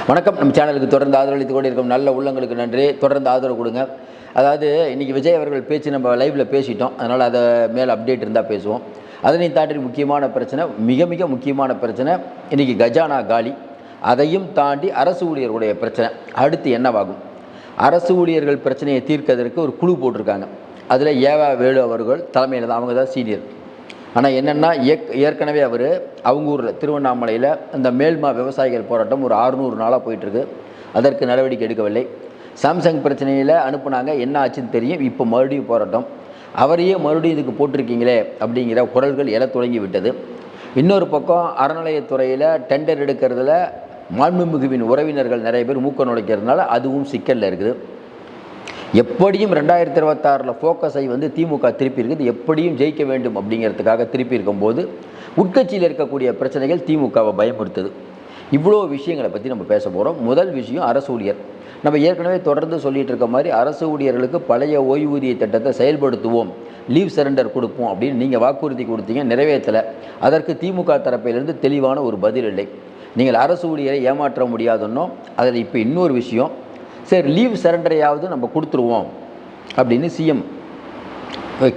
வணக்கம். நம்ம சேனலுக்கு தொடர்ந்து ஆதரவளித்து கொண்டு இருக்கும் நல்ல உள்ளங்களுக்கு நன்றி. தொடர்ந்து ஆதரவு கொடுங்க. அதாவது இன்றைக்கி விஜய் அவர்கள் பேச்சு நம்ம லைவில் பேசிட்டோம், அதனால் அதை மேலே அப்டேட் இருந்தால் பேசுவோம். அதனை தாண்டி முக்கியமான பிரச்சனை, மிக முக்கியமான பிரச்சனை இன்றைக்கி கஜானா காலி. அதையும் தாண்டி அரசு ஊழியர்களுடைய பிரச்சனை அடுத்து என்னவாகும்? அரசு ஊழியர்கள் பிரச்சனையை தீர்க்கிறதுக்கு ஒரு குழு போட்டிருக்காங்க. அதில் ஏவா வேலு அவர்கள் தலைமையில் தான், அவங்க தான் சீனியர். ஆனால் என்னென்னா ஏற்கனவே அவங்க ஊரில் திருவண்ணாமலையில் இந்த மேல்மா விவசாயிகள் போராட்டம் ஒரு 600 நாளாக போயிட்டுருக்கு. அதற்கு நடவடிக்கை எடுக்கவில்லை. சாம்சங் பிரச்சனையில் அனுப்புனாங்க, என்ன ஆச்சுன்னு தெரியும். இப்போ மறுபடியும் போராட்டம். அவரையே மறுபடியும் இதுக்கு போட்டிருக்கீங்களே அப்படிங்கிற குரல்கள் எழ தொடங்கி விட்டது. இன்னொரு பக்கம் அறநிலையத்துறையில் டெண்டர் எடுக்கிறதுல மாண்புமிகுவின் உறவினர்கள் நிறைய பேர் மூக்க நுழைக்கிறதுனால அதுவும் சிக்கலில் இருக்குது. எப்படியும் 2026 ஃபோக்கஸை திமுக திருப்பி இருக்குது. எப்படியும் ஜெயிக்க வேண்டும் அப்படிங்கிறதுக்காக திருப்பி இருக்கும்போது உட்கட்சியில் இருக்கக்கூடிய பிரச்சனைகள் திமுகவை பயமுறுத்துது. இவ்வளோ விஷயங்களை பற்றி நம்ம பேச போகிறோம். முதல் விஷயம் அரசு ஊழியர். நம்ம ஏற்கனவே தொடர்ந்து சொல்லிகிட்டு இருக்க மாதிரி அரசு ஊழியர்களுக்கு பழைய ஓய்வூதிய திட்டத்தை செயல்படுத்துவோம், லீவ் சரண்டர் கொடுப்போம் அப்படின்னு நீங்கள் வாக்குறுதி கொடுத்தீங்க, நிறைவேற்றலை. அதற்கு திமுக தரப்பிலிருந்து தெளிவான ஒரு பதில் இல்லை. நீங்கள் அரசு ஊழியரை ஏமாற்ற முடியாதுன்னோ. அதில் இப்போ இன்னொரு விஷயம், சரி லீவ் சரண்டரையாவது நம்ம கொடுத்துருவோம் அப்படின்னு சிஎம்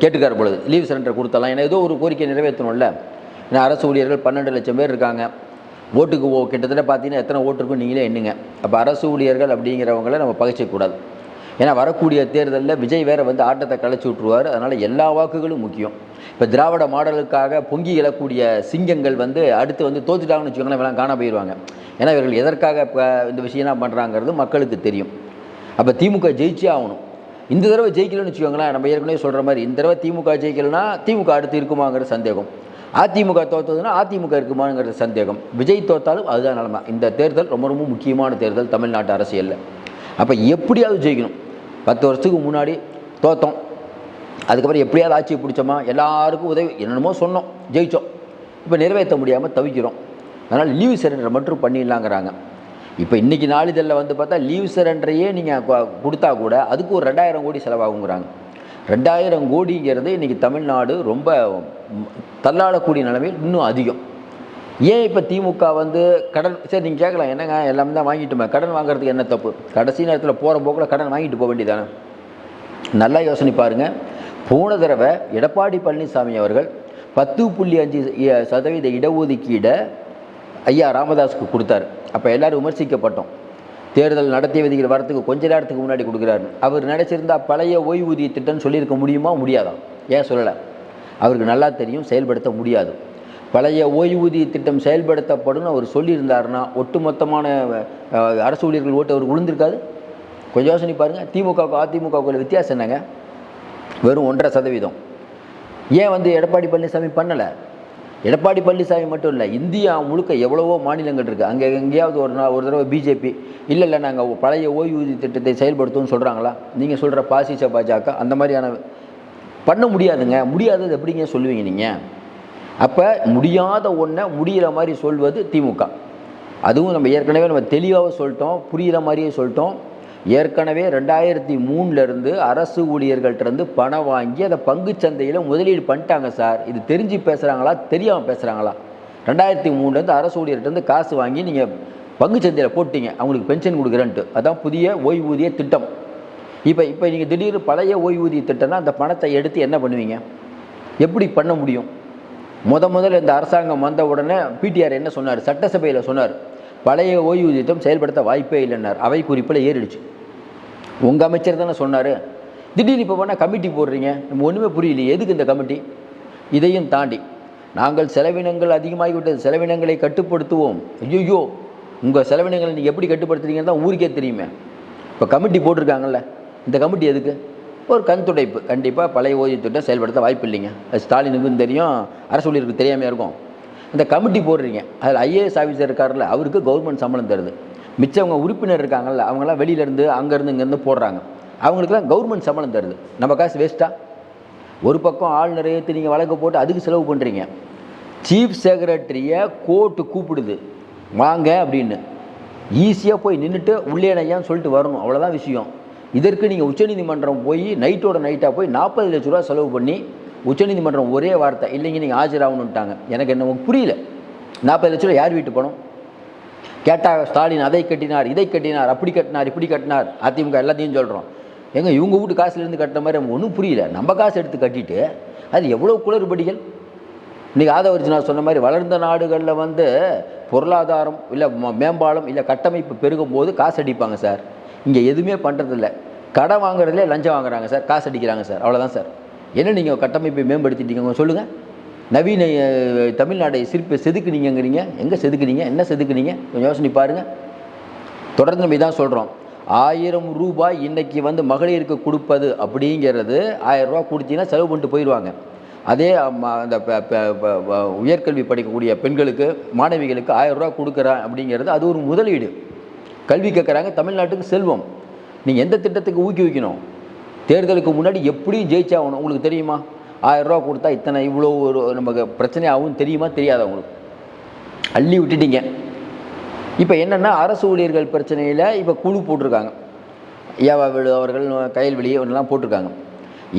கேட்டுக்கார பொழுது லீவ் சரண்டர் கொடுத்தலாம். ஏன்னா ஏதோ ஒரு கோரிக்கை நிறைவேற்றணும்ல. ஏன்னா அரசு ஊழியர்கள் 12 லட்சம் பேர் இருக்காங்க. ஓட்டுக்கு கிட்டத்தட்ட பார்த்தீங்கன்னா எத்தனை ஓட்டு இருக்கும் நீங்களே எண்ணுங்க. அப்போ அரசு ஊழியர்கள் அப்படிங்கிறவங்கள நம்ம பகைச்சிக்கூடாது. ஏன்னா வரக்கூடிய தேர்தலில் விஜய் வேறு ஆட்டத்தை கலைச்சி விட்ருவார். அதனால் எல்லா வாக்குகளும் முக்கியம். இப்போ திராவிட மாடலுக்காக பொங்கி எழக்கூடிய சிங்கங்கள் அடுத்து தோத்துட்டாங்கன்னு வச்சுக்கோங்களேன், இவெல்லாம் காண போயிடுவாங்க. ஏன்னா இவர்கள் எதற்காக இப்போ இந்த விஷயம்லாம் பண்ணுறாங்கிறது மக்களுக்கு தெரியும். அப்போ திமுக ஜெயிச்சே ஆகணும். இந்த தடவை ஜெயிக்கலன்னு வச்சுக்கோங்களேன், நம்ம ஏற்கனவே சொல்கிற மாதிரி இந்த தடவை திமுக ஜெயிக்கலைன்னா திமுக அடுத்து இருக்குமாங்கிற சந்தேகம், அதிமுக தோற்றதுன்னா அதிமுக இருக்குமாங்கிற சந்தேகம், விஜய் தோற்றாலும் அதுதான் நிலைமை. இந்த தேர்தல் ரொம்ப முக்கியமான தேர்தல் தமிழ்நாட்டு அரசியலில். அப்போ எப்படியாவது ஜெயிக்கணும். 10 வருஷத்துக்கு முன்னாடி தோற்றோம், அதுக்கப்புறம் எப்படியாவது ஆட்சியை பிடிச்சோமா, எல்லாருக்கும் உதவி என்னென்னமோ சொன்னோம், ஜெயித்தோம். இப்போ நிறைவேற்ற முடியாமல் தவிக்கிறோம். அதனால் லீவ் சரண்டர் மட்டும் பண்ணிடலாங்கிறாங்க. இப்போ இன்றைக்கி நாளிதழில் பார்த்தா லீவ் சரண்டரையே நீங்கள் கொடுத்தா கூட அதுக்கு ஒரு 2000 கோடி செலவாகுங்கிறாங்க. 2000 கோடிங்கிறது இன்றைக்கி தமிழ்நாடு ரொம்ப தள்ளாடக்கூடிய நிலைமையில் இன்னும் அதிகம். ஏன் இப்போ திமுக கடன், சரி நீங்கள் கேட்கலாம், என்னங்க எல்லாமே தான் வாங்கிட்டுமே, கடன் வாங்குறதுக்கு என்ன தப்பு? கடைசி நேரத்தில் போகிற போக்கில் கடன் வாங்கிட்டு போக வேண்டியதானே? நல்லா யோசனை பாருங்கள். போன தடவை எடப்பாடி பழனிசாமி அவர்கள் 10.5% இடஒதுக்கீடை ஐயா ராமதாஸுக்கு கொடுத்தாரு. அப்போ எல்லோரும் விமர்சிக்கப்பட்டோம். தேர்தல் நடத்திய விதிகள் வரத்துக்கு கொஞ்ச நேரத்துக்கு முன்னாடி கொடுக்குறாரு. அவர் நினச்சிருந்தால் பழைய ஓய்வூதிய திட்டம்னு சொல்லியிருக்க முடியுமா? முடியாதான்? ஏன் சொல்லலை? அவருக்கு நல்லா தெரியும் செயல்படுத்த முடியாது. பழைய ஓய்வூதிய திட்டம் செயல்படுத்தப்படும் அவர் சொல்லியிருந்தாருன்னா ஒட்டுமொத்தமான அரசு ஊழியர்கள் ஓட்டு அவருக்கு விழுந்திருக்காது. கொஞ்சம் யோசனை பாருங்கள். திமுகவுக்கு அதிமுகவுக்கு வித்தியாசம் என்னங்க? வெறும் 1.5%. ஏன் எடப்பாடி பழனிசாமி பண்ணலை? எடப்பாடி பழனிசாமி மட்டும் இல்லை, இந்தியா முழுக்க எவ்வளவோ மாநிலங்கள் இருக்குது. அங்கே எங்கேயாவது ஒரு தடவை பிஜேபி இல்லை நாங்கள் பழைய ஓய்வூதிய திட்டத்தை செயல்படுத்துவோம்னு சொல்கிறாங்களா? நீங்கள் சொல்கிற பாஜக அந்த மாதிரியான பண்ண முடியாதுங்க. முடியாதது எப்படிங்க சொல்லுவீங்க நீங்கள்? அப்போ முடியாத ஒன்றை முடிகிற மாதிரி சொல்வது திமுக. அதுவும் நம்ம ஏற்கனவே தெளிவாக சொல்லிட்டோம், புரிகிற மாதிரியே சொல்லிட்டோம். ஏற்கனவே 2003 அரசு ஊழியர்கள்ட்ட பணம் வாங்கி அதை பங்கு சந்தையில் முதலீடு பண்ணிட்டாங்க சார். இது தெரிஞ்சு பேசுகிறாங்களா தெரியாமல் பேசுகிறாங்களா? 2003 அரசு ஊழியர்கிட்ட காசு வாங்கி நீங்கள் பங்கு சந்தையில் போட்டிங்க, அவங்களுக்கு பென்ஷன் கொடுக்குறேன்ட்டு. அதான் புதிய ஓய்வூதிய திட்டம். இப்போ நீங்கள் திடீர்னு பழைய ஓய்வூதிய திட்டம்னா அந்த பணத்தை எடுத்து என்ன பண்ணுவீங்க? எப்படி பண்ண முடியும்? முதல்ல இந்த அரசாங்கம் வந்த உடனே பிடிஆர் என்ன சொன்னார்? சட்டசபையில் சொன்னார், பழைய ஓய்வூதிய திட்டம் செயல்படுத்த வாய்ப்பே இல்லைன்னார். அவை குறிப்பில் ஏறிடுச்சு. உங்கள் அமைச்சர் தானே சொன்னார். திடீர்னு இப்போ பண்ணால் கமிட்டி போடுறீங்க. நம்ம ஒன்றுமே புரியலையே, எதுக்கு இந்த கமிட்டி? இதையும் தாண்டி நாங்கள் செலவினங்கள் அதிகமாகிவிட்டது, செலவினங்களை கட்டுப்படுத்துவோம். ஐயோ, உங்கள் செலவினங்களை நீங்கள் எப்படி கட்டுப்படுத்துறீங்கன்னு தான் ஊருக்கே தெரியுமே. இப்போ கமிட்டி போட்டிருக்காங்கல்ல, இந்த கமிட்டி எதுக்கு? ஒரு கண் துடைப்பு. கண்டிப்பாக பழைய ஓய்வு திட்டம் செயல்படுத்த வாய்ப்பு இல்லைங்க. அது ஸ்டாலினுக்கும் தெரியும், அரசு ஊழியருக்கு தெரியாமல் இருக்கும். இந்த கமிட்டி போடுறீங்க, அதில் ஐஏஎஸ் ஆஃபீஸர் இருக்கார்ல, அவருக்கு கவர்மெண்ட் சம்பளம் தருது. மிச்சவங்க உறுப்பினர் இருக்காங்கல்ல, அவங்களாம் வெளியிலேருந்து அங்கேருந்து இங்கேருந்து போடுறாங்க, அவங்களுக்குலாம் கவர்மெண்ட் சம்பளம் தருது. நம்ம காசு வேஸ்ட்டாக? ஒரு பக்கம் ஆளுநரை ஏற்றி நீங்கள் வழக்கு போட்டு அதுக்கு செலவு பண்ணுறீங்க. சீஃப் செக்ரட்டரியை கோர்ட்டு கூப்பிடுது வாங்க அப்படின்னு. ஈஸியாக போய் நின்றுட்டு உள்ளே ஐயான்னு சொல்லிட்டு வரணும், அவ்வளோதான் விஷயம். இதற்கு நீங்கள் உச்சநீதிமன்றம் போய் நைட்டோட நைட்டாக போய் 40 லட்ச ரூபா செலவு பண்ணி உச்சநீதிமன்றம் ஒரே வார்த்தை இல்லைங்க நீங்கள் ஆஜராகணுன்ட்டாங்க. எனக்கு என்ன புரியல. 40 லட்ச ரூபா யார் வீட்டு பணம்? கேட்டால் ஸ்டாலின் அதை கட்டினார், இதை கட்டினார், அப்படி கட்டினார், இப்படி கட்டினார், அதிமுக எல்லாத்தையும் சொல்கிறோம். இவங்க வீட்டு காசுலேருந்து கட்டுற மாதிரி நமக்கு ஒன்றும் புரியல. நம்ம காசு எடுத்து கட்டிட்டு அது எவ்வளோ குளறுபடிகள். இன்றைக்கி ஆதவர்ஜி நான் சொன்ன மாதிரி வளர்ந்த நாடுகளில் வந்து பொருளாதாரம் இல்லை மேம்பாலம் இல்லை கட்டமைப்பு பெருகும் போது காசு அடிப்பாங்க சார். இங்கே எதுவுமே பண்ணுறதில்ல. கடன் வாங்குறதுலே லஞ்சம் வாங்குறாங்க சார், காசு அடிக்கிறாங்க சார், அவ்வளோதான் சார். என்ன நீங்கள் கட்டமைப்பை மேம்படுத்திட்டீங்க சொல்லுங்கள். நவீன தமிழ்நாடை செதுக்குனீங்கிறீங்க. எங்கே செதுக்குனீங்க, என்ன செதுக்குனீங்க, கொஞ்சம் யோசனை பாருங்கள். தொடர்ந்து நம்ம இதான் சொல்கிறோம். 1000 ரூபாய் இன்றைக்கி வந்து மகளிருக்கு கொடுப்பது அப்படிங்கிறது 1000 ரூபா கொடுத்தீங்கன்னா செலவு பண்ணிட்டு போயிடுவாங்க. அதே அந்த உயர்கல்வி படிக்கக்கூடிய பெண்களுக்கு மாணவிகளுக்கு 1000 ரூபா கொடுக்குறேன் அப்படிங்கிறது அது ஒரு முதலீடு. கல்வி கேட்குறாங்க, தமிழ்நாட்டுக்கு செல்வம். நீங்கள் எந்த திட்டத்துக்கு ஊக்குவிக்கணும்? தேர்தலுக்கு முன்னாடி எப்படியும் ஜெயிச்சாகணும். உங்களுக்கு தெரியுமா? 1000 ரூபா கொடுத்தா இத்தனை இவ்வளோ ஒரு நமக்கு பிரச்சனை ஆகும் தெரியுமா? தெரியாத உங்களுக்கு அள்ளி விட்டுட்டீங்க. இப்போ என்னென்னா அரசு ஊழியர்கள் பிரச்சனையில் இப்போ குழு போட்டிருக்காங்க. ஏவாவேலு அவர்கள், கயல்வெளி ஒன்றெல்லாம் போட்டிருக்காங்க.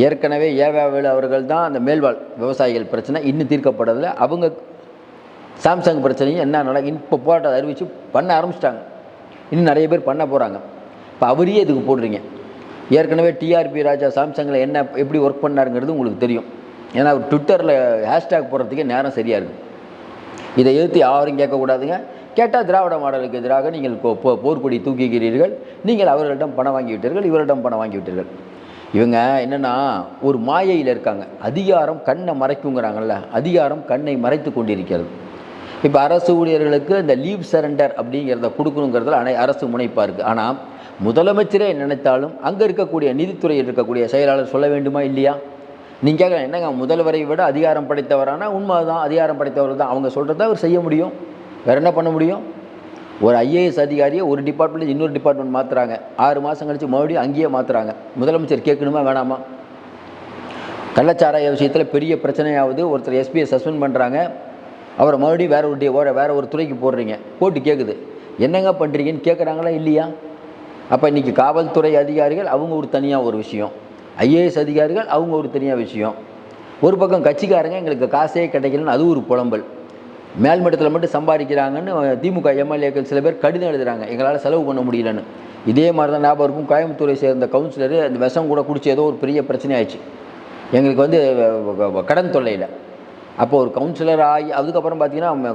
ஏற்கனவே ஏவாவேலு அவர்கள் தான் அந்த மேல்வாழ் விவசாயிகள் பிரச்சனை இன்னும் தீர்க்கப்படலை. அவங்க சாம்சங் பிரச்சனையும் என்ன நடக்கும் இப்போ போராட்டத்தை அறிவித்து பண்ண ஆரம்பிச்சிட்டாங்க. இன்னும் நிறைய பேர் பண்ண போகிறாங்க. இப்போ அவரையே இதுக்கு போடுறீங்க. ஏற்கனவே டிஆர்பி ராஜா சாம்சங்கில் என்ன எப்படி ஒர்க் பண்ணாருங்கிறது உங்களுக்கு தெரியும். ஏன்னா அவர் ட்விட்டரில் ஹேஷ்டேக் போடுறதுக்கே நேரம் சரியாக இருக்குது. இதை எதிர்த்து யாரும் கேட்கக்கூடாதுங்க. கேட்டால் திராவிட மாடலுக்கு எதிராக நீங்கள் போர்க்கொடி தூக்கிக்கிறீர்கள், நீங்கள் அவர்களிடம் பணம் வாங்கிவிட்டீர்கள், இவரிடம் பணம் வாங்கிவிட்டீர்கள். இவங்க என்னென்னா ஒரு மாயையில் இருக்காங்க. அதிகாரம் கண்ணை மறைக்குங்கிறாங்கல்ல, அதிகாரம் கண்ணை மறைத்து கொண்டிருக்கிறது. இப்போ அரசு ஊழியர்களுக்கு இந்த லீவ் சரண்டர் அப்படிங்கிறத கொடுக்கணுங்கிறதுல அரசு முனைப்பாக இருக்குது. ஆனால் முதலமைச்சரே நினைத்தாலும் அங்கே இருக்கக்கூடிய நீதித்துறையில் இருக்கக்கூடிய செயலாளர் சொல்ல வேண்டுமா இல்லையா? நீங்கள் கேட்கலாம், என்னங்க முதல்வரை விட அதிகாரம் படைத்தவரானா உண்மை தான், அதிகாரம் படைத்தவர் தான். அவங்க சொல்கிறத அவர் செய்ய முடியும், வேறு என்ன பண்ண முடியும்? ஒரு ஐஏஎஸ் அதிகாரியை ஒரு டிபார்ட்மெண்ட் இன்னொரு டிபார்ட்மெண்ட் மாற்றுறாங்க, 6 மாதம் கழித்து மறுபடியும் அங்கேயே மாற்றுறாங்க. முதலமைச்சர் கேட்கணுமா வேணாமா? கள்ளச்சாராய விஷயத்தில் பெரிய பிரச்சனையாவது, ஒருத்தர் எஸ்பியை சஸ்பெண்ட் பண்ணுறாங்க, அவரை மறுபடியும் வேறு ஒரு துறைக்கு போடுறீங்க, போட்டு கேட்குது, என்னங்க பண்ணுறீங்கன்னு கேட்குறாங்களா இல்லையா? அப்போ இன்றைக்கி காவல்துறை அதிகாரிகள் அவங்க ஒரு தனியாக ஒரு விஷயம், ஐஏஎஸ் அதிகாரிகள் அவங்க ஒரு தனியாக விஷயம். ஒரு பக்கம் கட்சிக்காரங்க எங்களுக்கு காசே கிடைக்கலன்னு அது ஒரு புலம்பல். மேல்மட்டத்தில் மட்டும் சம்பாதிக்கிறாங்கன்னு திமுக எம்எல்ஏக்கள் சில பேர் கடிதம் எழுதுகிறாங்க, எங்களால் செலவு பண்ண முடியலன்னு. இதே மாதிரி தான் ஞாபகம் இருக்கும், கோயம்புத்தூரை சேர்ந்த கவுன்சிலர் அந்த விஷம் கூட குடிச்சு ஏதோ ஒரு பெரிய பிரச்சனை ஆயிடுச்சு எங்களுக்கு வந்து கடன் தொல்லையில். அப்போ ஒரு கவுன்சிலர் ஆகி அதுக்கப்புறம் பார்த்தீங்கன்னா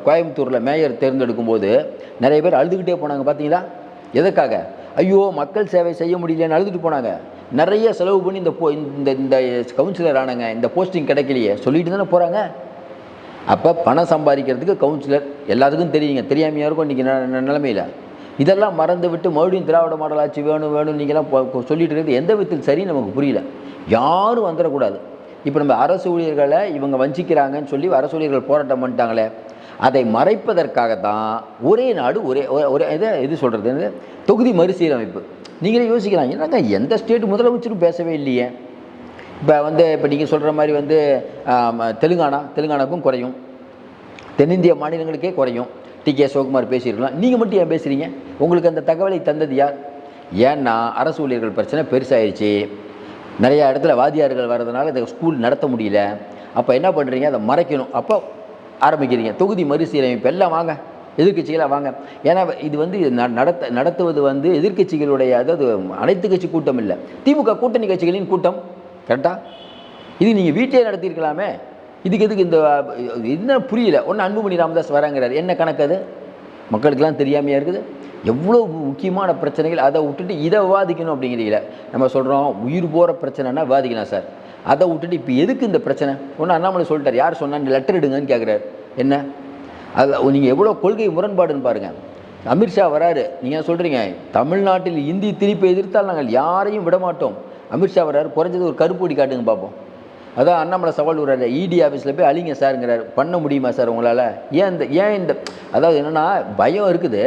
கோயம்புத்தூரில் மேயர் தேர்ந்தெடுக்கும் போது நிறைய பேர் அழுதுகிட்டே போனாங்க. பார்த்தீங்களா? எதற்காக? ஐயோ மக்கள் சேவை செய்ய முடியலன்னு அழுதுட்டு போனாங்க. நிறைய செலவு பண்ணி இந்த கவுன்சிலர் ஆனாங்க, இந்த போஸ்டிங் கிடைக்கலையே சொல்லிட்டு தானே போகிறாங்க. அப்போ பணம் சம்பாதிக்கிறதுக்கு கவுன்சிலர் எல்லாத்துக்கும் தெரியுங்க, தெரியாமையாக இருக்கும் இன்றைக்கி நிலைமையில். இதெல்லாம் மறந்து விட்டு மறுபடியும் திராவிட மாடல் ஆட்சி வேணும் நீங்களாம் சொல்லிட்டு இருக்கிறது எந்த விதத்தில் சரின்னு நமக்கு புரியல. யாரும் வந்துடக்கூடாது. இப்போ நம்ம அரசு ஊழியர்களை இவங்க வஞ்சிக்கிறாங்கன்னு சொல்லி அரசு ஊழியர்கள் போராட்டம் பண்ணிட்டாங்களே, அதை மறைப்பதற்காகத்தான் ஒரே நாடு ஒரே இது சொல்கிறது தொகுதி மறுசீரமைப்பு. நீங்களே யோசிக்கலாம், என்னங்க எந்த ஸ்டேட் முதலமைச்சரும் பேசவே இல்லையே. இப்போ நீங்கள் சொல்கிற மாதிரி தெலுங்கானாவுக்கும் குறையும், தென்னிந்திய மாநிலங்களுக்கே குறையும். டி.கே. சிவகுமார் பேசியிருக்கலாம், நீங்கள் மட்டும் ஏன் பேசுகிறீங்க? உங்களுக்கு அந்த தகவலை தந்தது யார்? ஏன்னா அரசு ஊழியர்கள் பிரச்சனை பெருசாகிடுச்சு. நிறையா இடத்துல வாதியார்கள் வர்றதுனால இந்த ஸ்கூல் நடத்த முடியல. அப்போ என்ன பண்ணுறீங்க? அதை மறைக்கணும். அப்போ ஆரம்பிக்கிறீங்க தொகுதி மறுசீரமைப்பு. எல்லாம் வாங்க, எதிர்கட்சிகளாக வாங்க. ஏன்னா இது நடத்துவது எதிர்கட்சிகளுடைய, அதாவது அனைத்து கட்சி கூட்டம் இல்லை, திமுக கூட்டணி கட்சிகளின் கூட்டம். கரெக்டாக? இது நீங்கள் வீட்டிலே நடத்தியிருக்கலாமே. இதுக்கு எதுக்கு என்ன புரியல. ஒன்று அன்புமணி ராமதாஸ் வராங்கிறார், என்ன கணக்கு அது? மக்களுக்கெல்லாம் தெரியாமையாக இருக்குது. எவ்வளோ முக்கியமான பிரச்சனைகள், அதை விட்டுட்டு இதை விவாதிக்கணும் அப்படிங்கிறீங்கள. நம்ம சொல்கிறோம் உயிர் போகிற பிரச்சனைனா விவாதிக்கலாம் சார், அதை விட்டுட்டு இப்போ எதுக்கு இந்த பிரச்சனை? ஒன்று அண்ணாமலை சொல்லிட்டார், யார் சொன்னான்னு லெட்டர் எடுங்கன்னு கேட்குறாரு. என்ன அதில் நீங்கள் எவ்வளோ கொள்கை முரண்பாடுன்னு பாருங்கள். அமித்ஷா வராரு, நீங்கள் சொல்கிறீங்க தமிழ்நாட்டில் இந்தி திணிப்பை எதிர்த்தால் நாங்கள் யாரையும் விடமாட்டோம். அமித்ஷா வராரு, குறைஞ்சது ஒரு கருப்பொடி காட்டுங்க பார்ப்போம். அதான் அண்ணாமலை சவால் விடுறாரு, இடி ஆஃபீஸில் போய் அழிங்க சாருங்கிறார். பண்ண முடியுமா சார் உங்களால்? ஏன் இந்த அதாவது என்னென்னா பயம் இருக்குது.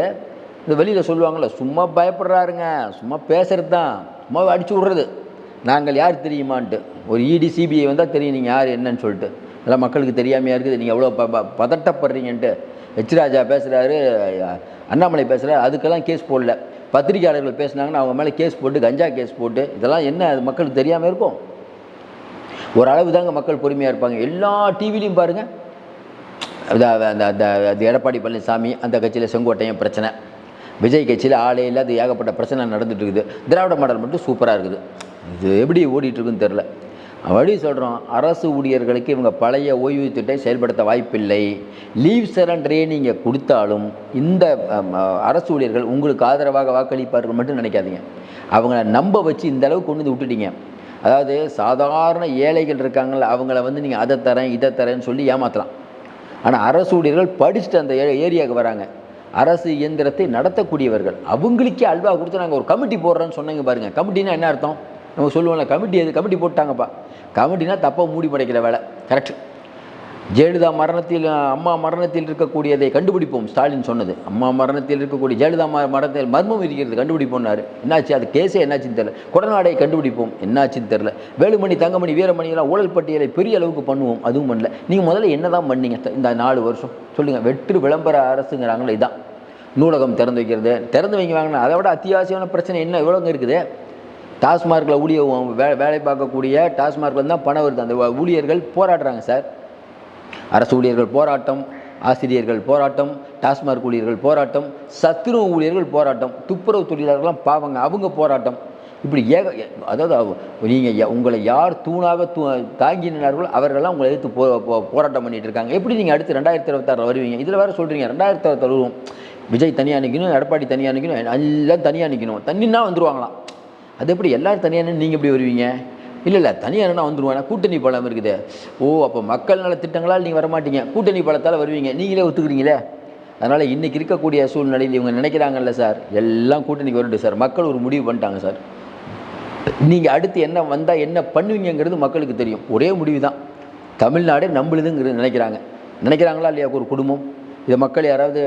இந்த வெளியில் சொல்லுவாங்கள்ல, சும்மா பயப்படுறாருங்க, சும்மா பேசுகிறது தான், சும்மா அடிச்சு விட்றது. நாங்கள் யார் தெரியுமான்ட்டு ஒரு இடி சிபிஐ வந்தால் தெரியும் நீங்கள் யார் என்னன்னு சொல்லிட்டு. அதெல்லாம் மக்களுக்கு தெரியாமையாக இருக்குது. நீங்கள் எவ்வளோ பதட்டப்படுறீங்கன்ட்டு. ஹெச் ராஜா பேசுகிறாரு, அண்ணாமலை பேசுகிறாரு, அதுக்கெல்லாம் கேஸ் போடல. பத்திரிகையாளர்கள் பேசுனாங்கன்னா அவங்க மேலே கேஸ் போட்டு, கஞ்சா கேஸ் போட்டு, இதெல்லாம் என்ன அது மக்களுக்கு தெரியாமல் இருக்கும்? ஒரு அளவு தாங்க மக்கள் பொறுமையாக இருப்பாங்க. எல்லா டிவிலையும் பாருங்கள், அந்த எடப்பாடி பழனிசாமி அந்த கட்சியில் செங்கோட்டையன் பிரச்சனை, விஜய் கட்சியில் ஆளே இல்லை, அது ஏகப்பட்ட பிரச்சனை நடந்துட்டு இருக்குது. திராவிட மாடல் மட்டும் சூப்பராக இருக்குது. இது எப்படி ஓடிட்டுருக்குன்னு தெரில. வழி சொல்கிறோம், அரசு ஊழியர்களுக்கு இவங்க பழைய ஓய்வு திட்டத்தை செயல்படுத்த வாய்ப்பில்லை. லீவ் சரண்டரே நீங்கள் கொடுத்தாலும் இந்த அரசு ஊழியர்கள் உங்களுக்கு ஆதரவாக வாக்களிப்பார்கள் மட்டும் நினைக்காதீங்க. அவங்கள நம்ப வச்சு இந்த அளவுக்கு கொண்டு வந்து விட்டுட்டீங்க. அதாவது சாதாரண ஏழைகள் இருக்காங்கள, அவங்கள வந்து நீங்கள் அதை தரேன் இதை தரேன்னு சொல்லி ஏமாற்றலாம். ஆனால் அரசு ஊழியர்கள் படிச்சுட்டு அந்த ஏரியாவுக்கு வராங்க, அரசு இயந்திரத்தை நடத்தக்கூடியவர்கள், அவங்களுக்கே அல்வா கொடுத்து நாங்கள் ஒரு கமிட்டி போடுறோன்னு சொன்னாங்க பாருங்கள். கமிட்டினா என்ன அர்த்தம்? நம்ம சொல்லுவோம்ல, கமிட்டி எது? கமிட்டி போட்டாங்கப்பா. கமிட்டினா தப்பாக மூடி படைக்கிற வேலை. கரெக்ட். ஜெயலலிதா மரணத்தில், அம்மா மரணத்தில் இருக்கக்கூடியதை கண்டுபிடிப்போம் ஸ்டாலின் சொன்னது. அம்மா மரணத்தில் இருக்கக்கூடிய ஜெயலலிதா மரணத்தில் மர்மம் இருக்கிறது, கண்டுபிடிப்போம்னாரு. என்னாச்சு? அது கேஸே என்னாச்சுன்னு தெரியல. கொடநாடை கண்டுபிடிப்போம், என்னாச்சுன்னு தெரியல. வேலுமணி, தங்கமணி, வீரமணியெல்லாம் ஊழல் பட்டியலை பெரிய அளவுக்கு பண்ணுவோம், அதுவும் பண்ணல. நீங்கள் முதல்ல என்ன தான் பண்ணீங்க இந்த 4 வருஷம் சொல்லுங்கள்? வெற்று விளம்பர அரசுங்கிறாங்களே, இதான். நூலகம் திறந்து வைக்கிறது, திறந்து வைங்க வாங்கினா அதை விட அத்தியாவசியமான பிரச்சனை என்ன எவ்வளோங்க இருக்குது? டாஸ்மார்க்கில் வேலை பார்க்கக்கூடிய டாஸ்மார்க்கில் தான் பணம் வருது, அந்த ஊழியர்கள் போராடுறாங்க சார். அரசு ஊழியர்கள் போராட்டம், ஆசிரியர்கள் போராட்டம், டாஸ்மார்க் ஊழியர்கள் போராட்டம், சத்துணவு ஊழியர்கள் போராட்டம், துப்புரவு தொழிலாளர்கள்லாம் பாவங்க, அவங்க போராட்டம். இப்படி அதாவது நீங்கள் உங்களை யார் தூணாக தாங்கினார்களோ அவர்களெல்லாம் உங்களை எதிர்த்து போராட்டம் பண்ணிகிட்டு இருக்காங்க. எப்படி நீங்கள் அடுத்து 2026 வருவீங்க? இதில் வேறு சொல்கிறீங்க 2026 வருவோம், விஜய் தனியாக நிற்கணும், எடப்பாடி தனியாக நிற்கணும், எல்லாம் தனியாக நிற்கணும், தண்ணின்னா வந்துடுவாங்களாம். அது எப்படி எல்லோரும் தனியாக நீங்கள் எப்படி வருவீங்க? இல்லை தனியார்னா வந்துடுவாங்க, கூட்டணி பலம் இருக்குது. ஓ, அப்போ மக்கள் நல திட்டங்களால் நீங்கள் வரமாட்டீங்க, கூட்டணி பலத்தால் வருவீங்க, நீங்களே ஒத்துக்கிறீங்களே. அதனால் இன்றைக்கி இருக்கக்கூடிய சூழ்நிலையில் இவங்க நினைக்கிறாங்கல்ல சார், எல்லாம் கூட்டணிக்கு வரட்டும் சார், மக்கள் ஒரு முடிவு பண்ணிட்டாங்க சார். நீங்கள் அடுத்து என்ன வந்தால் என்ன பண்ணுவீங்கிறது மக்களுக்கு தெரியும். ஒரே முடிவு தான், தமிழ்நாடே நம்மளுதுங்கிறது நினைக்கிறாங்களா இல்லையா? ஒரு குடும்பம் இதை மக்கள் யாராவது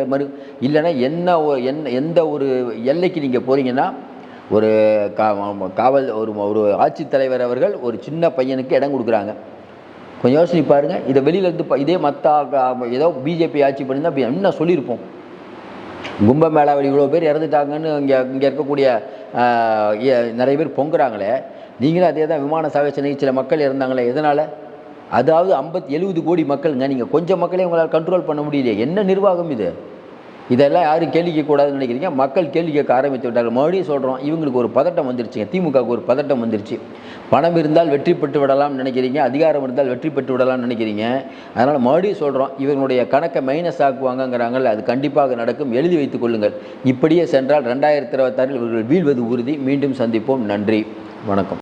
இல்லைன்னா எந்த ஒரு எல்லைக்கு நீங்கள் போகிறீங்கன்னா, ஒரு காவல் ஒரு ஆட்சித்தலைவர் அவர்கள் ஒரு சின்ன பையனுக்கு இடம் கொடுக்குறாங்க. கொஞ்சம் யோசனை பாருங்கள். இதை வெளியிலேருந்து இதே மற்ற ஏதோ பிஜேபி ஆட்சி பண்ணியிருந்தால் அப்படி என்ன சொல்லியிருப்போம்? கும்பமேளாவில் இவ்வளோ பேர் இறந்துட்டாங்கன்னு இங்கே இருக்கக்கூடிய நிறைய பேர் பொங்குறாங்களே, நீங்களும் அதே தான். விமான சாகச சில மக்கள் இறந்தாங்களே, எதனால்? அதாவது 50-70 கோடி மக்களுங்க, நீங்கள் கொஞ்சம் மக்களே உங்களால் கண்ட்ரோல் பண்ண முடியலையே. என்ன நிர்வாகம் இது? இதெல்லாம் யாரும் கேள்வி கேட்கக்கூடாதுன்னு நினைக்கிறீங்க. மக்கள் கேள்வி கேட்க ஆரம்பித்து விட்டார்கள். மறுபடியும் சொல்கிறோம், இவங்களுக்கு ஒரு பதட்டம் வந்துருச்சுங்க, திமுகவுக்கு ஒரு பதட்டம் வந்துருச்சு. பணம் இருந்தால் வெற்றி பெற்று விடலாம்னு நினைக்கிறீங்க, அதிகாரம் இருந்தால் வெற்றி பெற்று விடலாம்னு நினைக்கிறீங்க. அதனால் மறுபடியும் சொல்கிறோம், இவங்களுடைய கணக்கை மைனஸ் ஆக்குவாங்கங்கிறாங்க. அது கண்டிப்பாக நடக்கும், எழுதி வைத்துக் கொள்ளுங்கள். இப்படியே சென்றால் 2026 இவர்கள் வீழ்வது உறுதி. மீண்டும் சந்திப்போம். நன்றி, வணக்கம்.